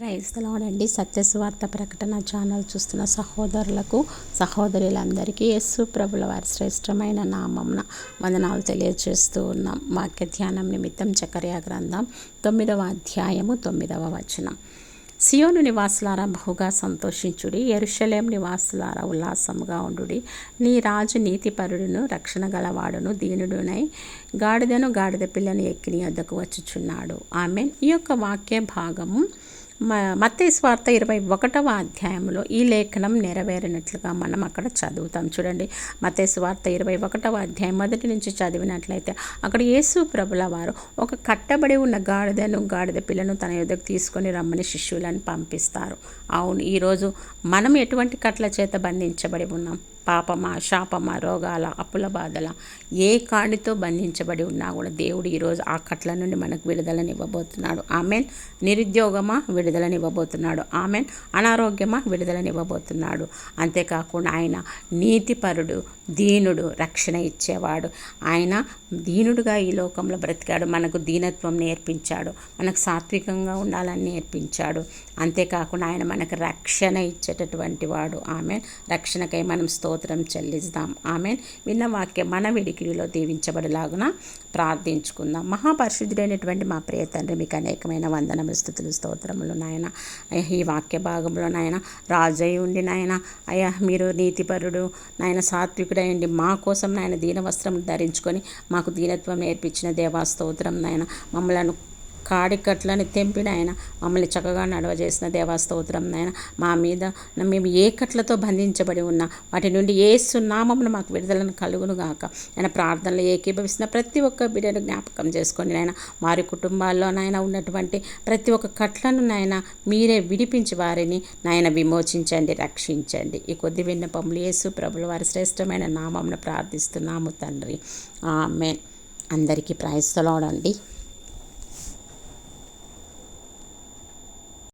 Praise the lord అండి. సత్యస్వార్త ప్రకటన channel చూస్తున్న సహోదరులకు సహోదరులందరికీ యేసు ప్రభుల వారి శ్రేష్టమైన నామమున వందనాలు తెలియజేస్తూ ఉన్నాం. వాక్య ధ్యానం నిమిత్తం జకర్యా గ్రంథం 9వ అధ్యాయము 9వ వచనం. సియోను నివాసులారా బహుగా సంతోషించుడి, యెరూషలేము నివాసులారా ఉల్లాసముగా ఉండుడి. నీ రాజు నీతిపరుడును రక్షణ గలవాడును దీనుడునై గాడిద పిల్లను ఎక్కి నీ వద్దకు వచ్చుచున్నాడు. ఆమేన్. ఈ యొక్క వాక్య భాగము మత్తయి సువార్త 21వ అధ్యాయంలో ఈ లేఖనం నెరవేరినట్లుగా మనం అక్కడ చదువుతాం. చూడండి, మత్తయి సువార్త 21వ అధ్యాయం మొదటి నుంచి చదివినట్లయితే అక్కడ యేసు ప్రభుల వారు ఒక కట్టబడి ఉన్న గాడిద పిల్లను తన యొద్దకు తీసుకొని రమ్మని శిష్యులను పంపిస్తారు. అవును, ఈరోజు మనం ఎటువంటి కట్ల చేత బంధించబడి ఉన్నాం? పాపమా, శాపమా, రోగాల, అప్పుల బాధల, ఏ కాడితో బంధించబడి ఉన్నా కూడా దేవుడు ఈరోజు ఆ కట్ల నుండి మనకు విడుదలనివ్వబోతున్నాడు. ఆమెన్. నిరుద్యోగమా, విడుదలనివ్వబోతున్నాడు. ఆమెన్. అనారోగ్యమా, విడుదలనివ్వబోతున్నాడు. అంతేకాకుండా ఆయన నీతిపరుడు, దీనుడు, రక్షణ ఇచ్చేవాడు. ఆయన దీనుడుగా ఈ లోకంలో బ్రతికాడు. మనకు దీనత్వం నేర్పించాడు, మనకు సాత్వికంగా ఉండాలని నేర్పించాడు. అంతేకాకుండా ఆయన మనకు రక్షణ ఇచ్చేటటువంటి వాడు. ఆమెన్. రక్షణకై మనం స్తోత్రం చెల్లిస్తాం. ఆమెన్. విన్న వాక్యం మన విడికిడిలో దీవించబడలాగున ప్రార్థించుకుందాం. మహాపరిశుద్ధుడైనటువంటి మా ప్రియ తండ్రి, మీకు అనేకమైన వందనములు, స్తుతులు, స్తోత్రములు నాయన. ఈ వాక్య భాగంలో నాయన రాజయ్య ఉండి నాయన, అయ్యా మీరు నీతిపరుడు నాయన, సాత్వికుడైండి మా కోసం నాయన దీన వస్త్రం ధరించుకొని మాకు దీనత్వం నేర్పించిన దేవా స్తోత్రం నాయన. మమ్మలను కాడికట్లని తెంపిన ఆయన మమ్మల్ని చక్కగా నడవజేసిన దేవా స్తోత్రం నాయన. మా మీద మేము ఏ కట్లతో బంధించబడి ఉన్నా వాటి నుండి యేసు నామమున మాకు విడుదలను కలుగును గాక. ఆయన ప్రార్థనలు ఏకీభవిస్తున్న ప్రతి ఒక్క బిడ్డను జ్ఞాపకం చేసుకొని నాయన, వారి కుటుంబాల్లో నాయన ఉన్నటువంటి ప్రతి ఒక్క కట్లను నాయన మీరే విడిపించి వారిని నాయన విమోచించండి, రక్షించండి. ఈ కొద్ది విన్నపములు యేసు ప్రభుల వారి శ్రేష్టమైన నామమున ప్రార్థిస్తున్నాము తండ్రి. ఆమేన్. అందరికీ ప్రైజ్ ది లార్డ్ అండి.